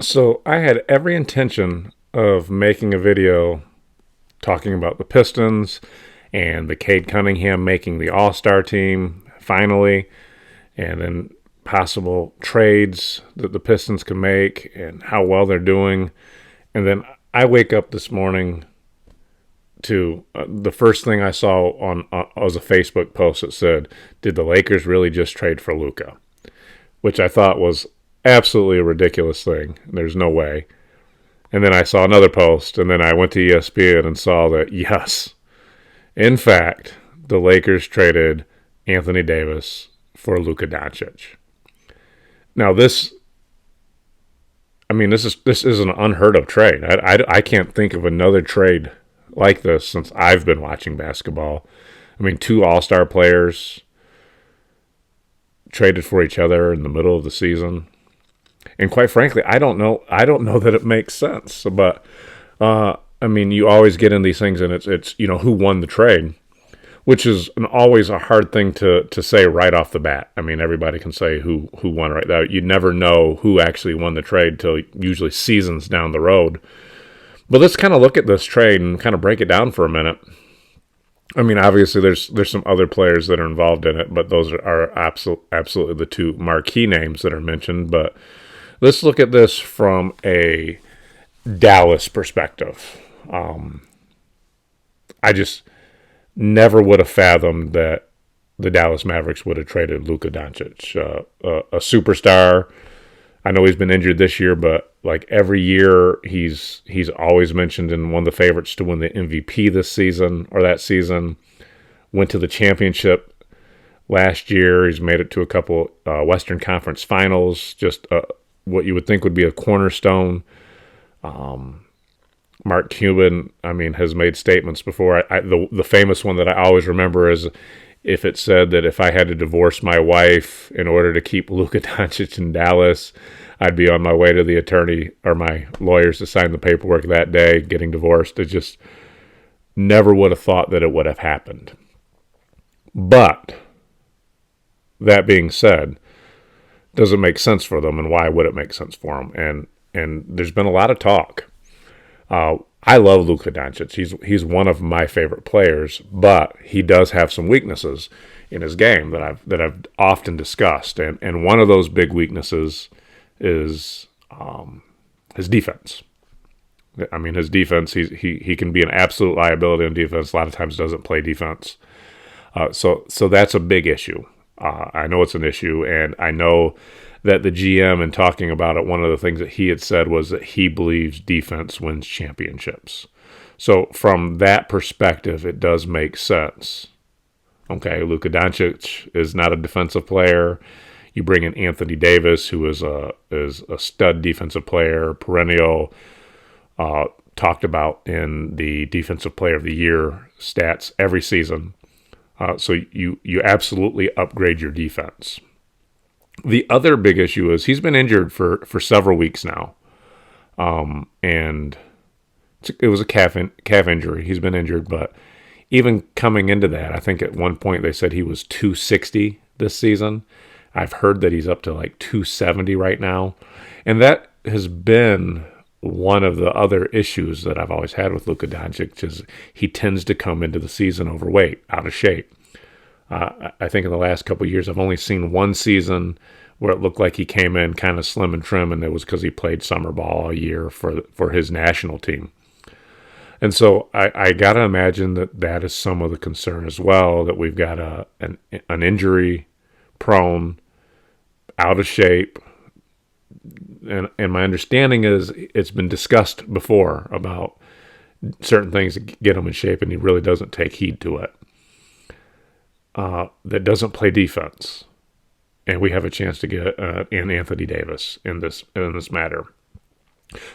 So I had every intention of making a video talking about the Pistons and the Cade Cunningham making the All-Star team finally, and then possible trades that the Pistons can make and how well they're doing. And then I wake up this morning to the first thing I saw on was a Facebook post that said, "Did the Lakers really just trade for Luka?" Which I thought was absolutely a ridiculous thing. There's no way. And then I saw another post, and then I went to ESPN and saw that, yes, in fact, the Lakers traded Anthony Davis for Luka Dončić. Now, this is an unheard of trade. I can't think of another trade like this since I've been watching basketball. I mean, two All-Star players traded for each other in the middle of the season. And quite frankly, I don't know that it makes sense. But you always get in these things, and it's who won the trade, which is always a hard thing to say right off the bat. I mean, everybody can say who won right now. You never know who actually won the trade till usually seasons down the road. But let's kind of look at this trade and kind of break it down for a minute. I mean, obviously, there's some other players that are involved in it, but those are absolutely the two marquee names that are mentioned. But let's look at this from a Dallas perspective. I just never would have fathomed that the Dallas Mavericks would have traded Luka Dončić, a superstar. I know he's been injured this year, but like every year he's always mentioned in one of the favorites to win the MVP this season or that season. Went to the championship last year. He's made it to a couple Western Conference finals. Just what you would think would be a cornerstone. Mark Cuban, has made statements before. The famous one that I always remember is if it said that if I had to divorce my wife in order to keep Luka Dončić in Dallas, I'd be on my way to the attorney or my lawyers to sign the paperwork that day, getting divorced. It just never would have thought that it would have happened. But that being said, does it make sense for them, and why would it make sense for them? And there's been a lot of talk. I love Luka Dončić. He's one of my favorite players, but he does have some weaknesses in his game that I've often discussed. And one of those big weaknesses is his defense. I mean, his defense, he can be an absolute liability on defense. A lot of times doesn't play defense. So that's a big issue. I know it's an issue, and I know that the GM, in talking about it, one of the things that he had said was that he believes defense wins championships. So from that perspective, it does make sense. Okay, Luka Dončić is not a defensive player. You bring in Anthony Davis, who is a stud defensive player, perennial, talked about in the Defensive Player of the Year stats every season. So you absolutely upgrade your defense. The other big issue is he's been injured for several weeks now. And it was a calf injury. He's been injured, but even coming into that, I think at one point they said he was 260 this season. I've heard that he's up to like 270 right now. And that has been one of the other issues that I've always had with Luka Dončić, is he tends to come into the season overweight, out of shape. I think in the last couple of years, I've only seen one season where it looked like he came in kind of slim and trim, and it was because he played summer ball all year for his national team. And so I got to imagine that is some of the concern as well, that we've got an injury-prone, out of shape. And my understanding is it's been discussed before about certain things that get him in shape, and he really doesn't take heed to it. That doesn't play defense, and we have a chance to get in Anthony Davis in this matter.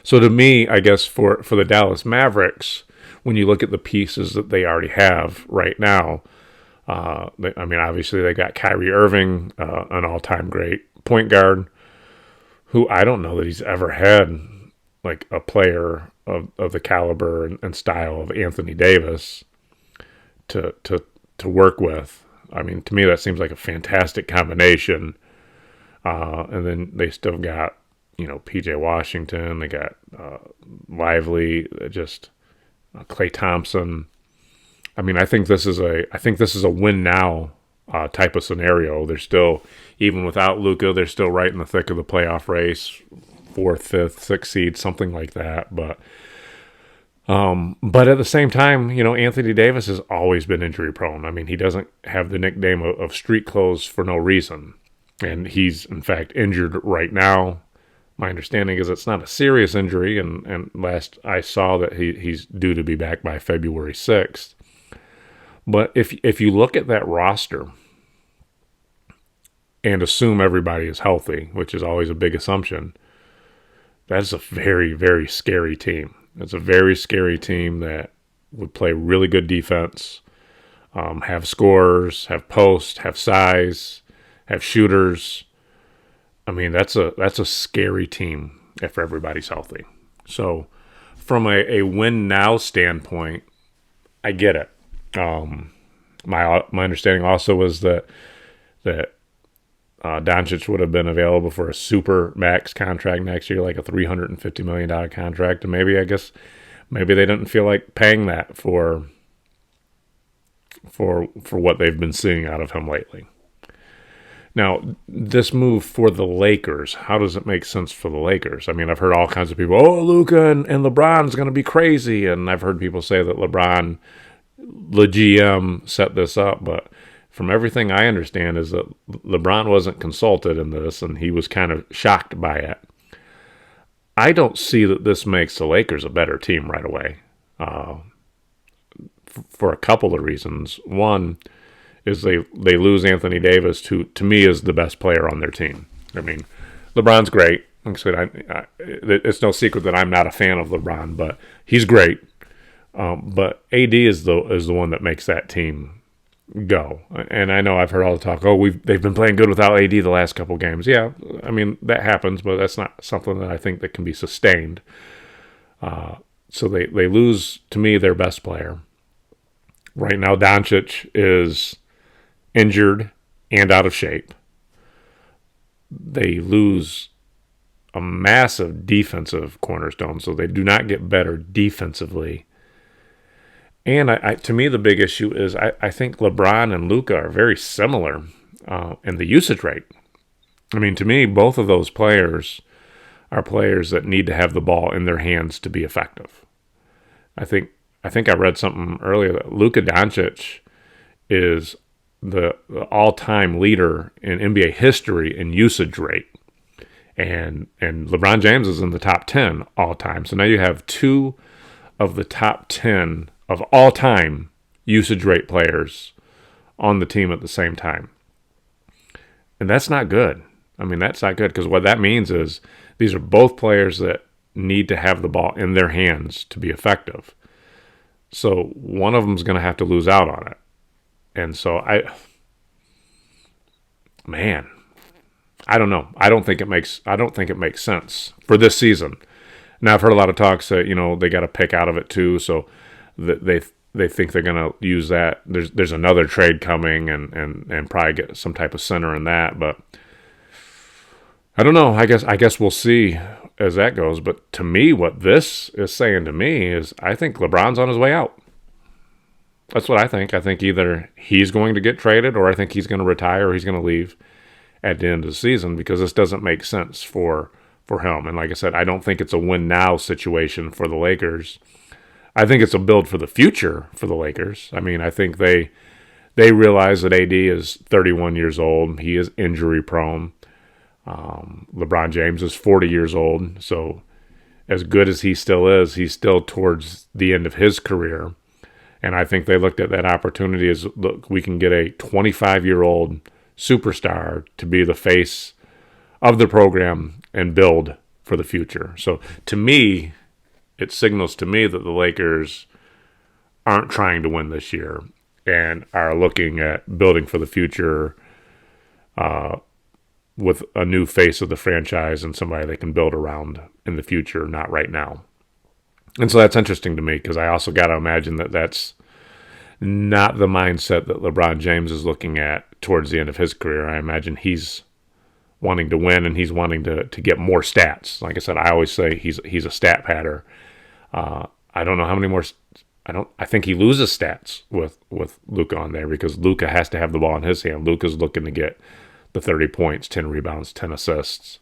So to me, I guess for the Dallas Mavericks, when you look at the pieces that they already have right now, obviously they got Kyrie Irving, an all-time great point guard, who I don't know that he's ever had like a player of the caliber and style of Anthony Davis to work with. I mean, to me, that seems like a fantastic combination. And then they still got PJ Washington. They got Lively, just Klay Thompson. I mean, I think this is a win now type of scenario. They're still, even without Luka, they're still right in the thick of the playoff race, 4th, 5th, 6th seed, something like that. But at the same time, Anthony Davis has always been injury prone. I mean, he doesn't have the nickname of street clothes for no reason. And he's, in fact, injured right now. My understanding is it's not a serious injury, and last I saw that he's due to be back by February 6th. But if you look at that roster and assume everybody is healthy, which is always a big assumption, that's a very, very scary team. It's a very scary team that would play really good defense, have scorers, have posts, have size, have shooters. I mean, that's a scary team if everybody's healthy. So from a win now standpoint, I get it. My understanding also was that Dončić would have been available for a super max contract next year, like a $350 million contract, and maybe they didn't feel like paying that for what they've been seeing out of him lately. Now, this move for the Lakers, how does it make sense for the Lakers? I mean, I've heard all kinds of people, Luka and LeBron's going to be crazy, and I've heard people say that LeBron, the GM, set this up, but from everything I understand is that LeBron wasn't consulted in this, and he was kind of shocked by it. I don't see that this makes the Lakers a better team right away, for a couple of reasons. One is they lose Anthony Davis, who to me is the best player on their team. I mean, LeBron's great. Like I said, it's no secret that I'm not a fan of LeBron, but he's great. But AD is the one that makes that team go. And I know I've heard all the talk, they've been playing good without AD the last couple games. Yeah, I mean, that happens, but that's not something that I think that can be sustained. So they lose, to me, their best player. Right now, Dončić is injured and out of shape. They lose a massive defensive cornerstone, so they do not get better defensively. And to me, the big issue is I think LeBron and Luka are very similar in the usage rate. I mean, to me, both of those players are players that need to have the ball in their hands to be effective. I think I read something earlier that Luka Dončić is the all-time leader in NBA history in usage rate. And LeBron James is in the top 10 all-time. So now you have two of the top 10 of all-time usage rate players on the team at the same time. And that's not good. I mean, that's not good, because what that means is these are both players that need to have the ball in their hands to be effective. So one of them's going to have to lose out on it. And so I don't know. I don't think it makes sense for this season. Now, I've heard a lot of talks that, they got to pick out of it too. So they think they're going to use that. There's another trade coming and probably get some type of center in that. But I don't know. I guess we'll see as that goes. But to me, what this is saying to me is I think LeBron's on his way out. That's what I think. I think either he's going to get traded, or I think he's going to retire, or he's going to leave at the end of the season, because this doesn't make sense for him. And like I said, I don't think it's a win now situation for the Lakers. I think it's a build for the future for the Lakers. I mean, I think they realize that AD is 31 years old. He is injury prone. LeBron James is 40 years old. So as good as he still is, he's still towards the end of his career. And I think they looked at that opportunity as, look, we can get a 25-year-old superstar to be the face of the program and build for the future. So to me, it signals to me that the Lakers aren't trying to win this year and are looking at building for the future with a new face of the franchise and somebody they can build around in the future, not right now. And so that's interesting to me, because I also got to imagine that that's not the mindset that LeBron James is looking at towards the end of his career. I imagine he's wanting to win, and he's wanting to get more stats. Like I said, I always say he's a stat patter. I don't know how many more. I think he loses stats with Luka on there, because Luka has to have the ball in his hand. Luka's looking to get the 30 points, 10 rebounds, 10 assists.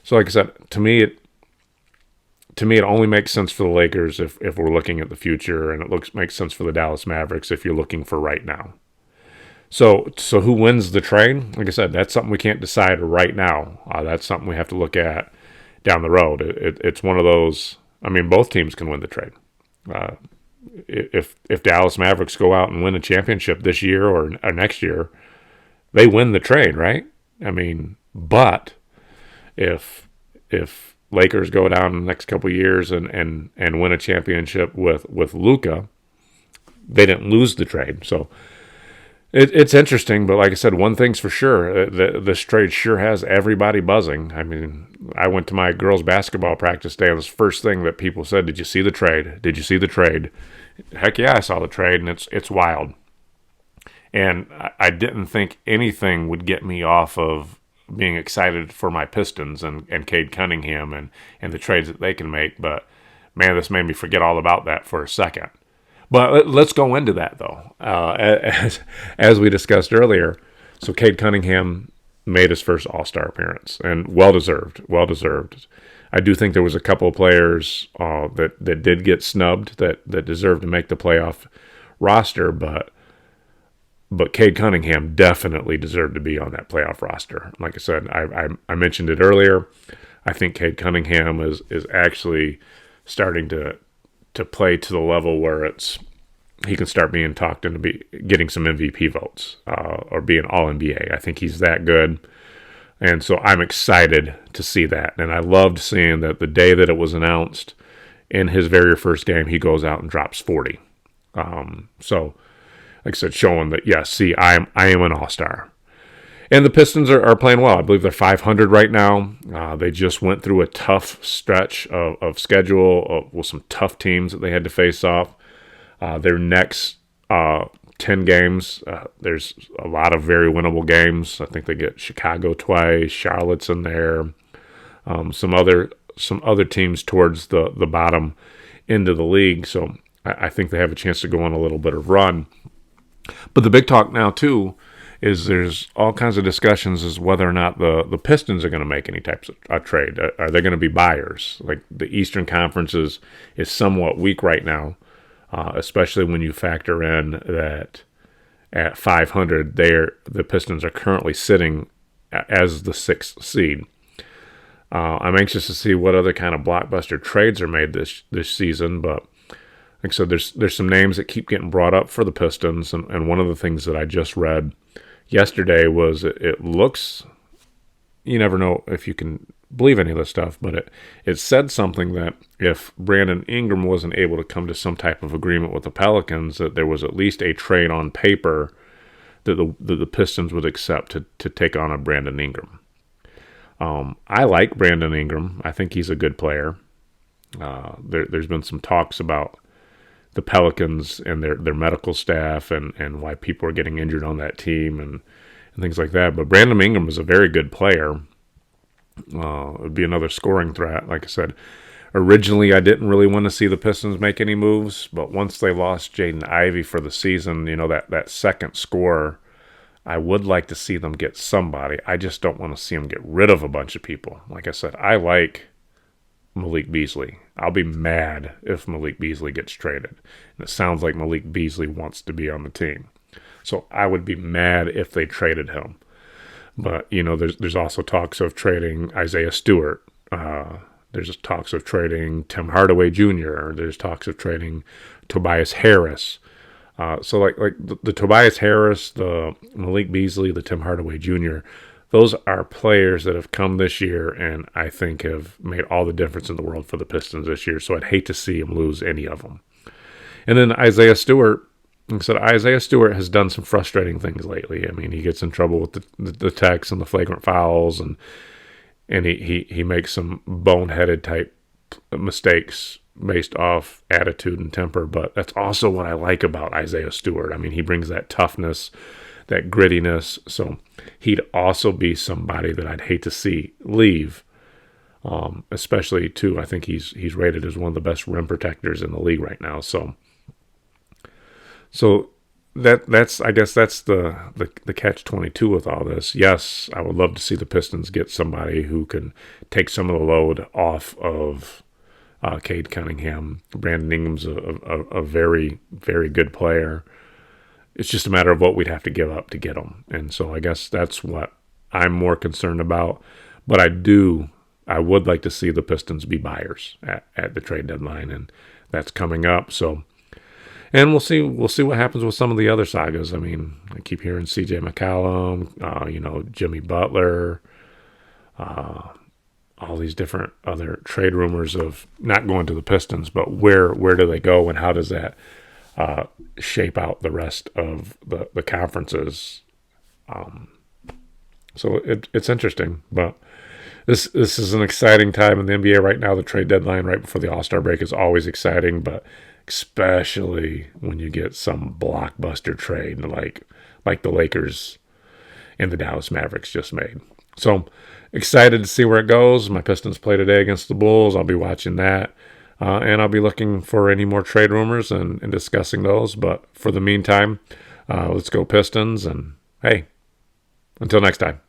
So like I said, to me it only makes sense for the Lakers if we're looking at the future, and it makes sense for the Dallas Mavericks if you're looking for right now. So who wins the trade? Like I said, that's something we can't decide right now. That's something we have to look at down the road. It's one of those. I mean, both teams can win the trade. If Dallas Mavericks go out and win a championship this year or next year, they win the trade, right? I mean, but if Lakers go down in the next couple of years and win a championship with Luka, they didn't lose the trade. So it's interesting, but like I said, one thing's for sure, this trade sure has everybody buzzing. I mean, I went to my girls' basketball practice day, and the first thing that people said, "Did you see the trade? Did you see the trade?" Heck yeah, I saw the trade, and it's wild. And I didn't think anything would get me off of being excited for my Pistons and Cade Cunningham and the trades that they can make, but man, this made me forget all about that for a second. But let's go into that, though. As we discussed earlier, so Cade Cunningham made his first All-Star appearance, and well-deserved. I do think there was a couple of players that did get snubbed that deserved to make the playoff roster, but Cade Cunningham definitely deserved to be on that playoff roster. Like I said, I mentioned it earlier. I think Cade Cunningham is actually starting to play to the level where he can start being talked into getting some MVP votes or being All-NBA. I think he's that good. And so I'm excited to see that. And I loved seeing that the day that it was announced, in his very first game, he goes out and drops 40. So, like I said, showing that, yes, see, I am an all-star. And the Pistons are playing well. I believe they're 500 right now. They just went through a tough stretch of schedule with some tough teams that they had to face off. Their next 10 games, there's a lot of very winnable games. I think they get Chicago twice, Charlotte's in there, some other teams towards the bottom end of the league. So I think they have a chance to go on a little bit of run. But the big talk now, too, is there's all kinds of discussions as whether or not the Pistons are going to make any types of trade. Are they going to be buyers? Like, the Eastern Conference is somewhat weak right now, especially when you factor in that at 500, the Pistons are currently sitting as the 6th seed. I'm anxious to see what other kind of blockbuster trades are made this season, but like I said, there's some names that keep getting brought up for the Pistons, and one of the things that I just read yesterday was it looks, you never know if you can believe any of this stuff, but it said something that if Brandon Ingram wasn't able to come to some type of agreement with the Pelicans, that there was at least a trade on paper that the Pistons would accept to take on a Brandon Ingram. I like Brandon Ingram. I think he's a good player. There's been some talks about the Pelicans and their medical staff and why people are getting injured on that team and things like that. But Brandon Ingram is a very good player. It would be another scoring threat. Like I said, originally I didn't really want to see the Pistons make any moves, but once they lost Jaden Ivey for the season, that second scorer, I would like to see them get somebody. I just don't want to see them get rid of a bunch of people. Like I said, I like Malik Beasley. I'll be mad if Malik Beasley gets traded. And it sounds like Malik Beasley wants to be on the team. So I would be mad if they traded him. But, there's also talks of trading Isaiah Stewart. There's talks of trading Tim Hardaway Jr. There's talks of trading Tobias Harris. So like the Tobias Harris, the Malik Beasley, the Tim Hardaway Jr., those are players that have come this year and I think have made all the difference in the world for the Pistons this year. So I'd hate to see him lose any of them. And then Isaiah Stewart, like I said, Isaiah Stewart has done some frustrating things lately. I mean, he gets in trouble with the techs and the flagrant fouls, and he makes some boneheaded type mistakes based off attitude and temper. But that's also what I like about Isaiah Stewart. I mean, he brings that toughness, that grittiness. So he'd also be somebody that I'd hate to see leave. Especially too, I think he's rated as one of the best rim protectors in the league right now. So that's I guess that's the catch-22 with all this. Yes, I would love to see the Pistons get somebody who can take some of the load off of Cade Cunningham. Brandon Ingram's a very, very good player. It's just a matter of what we'd have to give up to get him. And so I guess that's what I'm more concerned about. But I would like to see the Pistons be buyers at the trade deadline, and that's coming up. So, and we'll see what happens with some of the other sagas. I mean, I keep hearing C.J. McCollum, Jimmy Butler, all these different other trade rumors of not going to the Pistons, but where do they go, and how does that shape out the rest of the conferences? So it's interesting, but this is an exciting time in the NBA right now. The trade deadline right before the All-Star break is always exciting, but especially when you get some blockbuster trade like the Lakers and the Dallas Mavericks just made. So excited to see where it goes. My Pistons play today against the Bulls. I'll be watching that. And I'll be looking for any more trade rumors and discussing those. But for the meantime, let's go Pistons. And hey, until next time.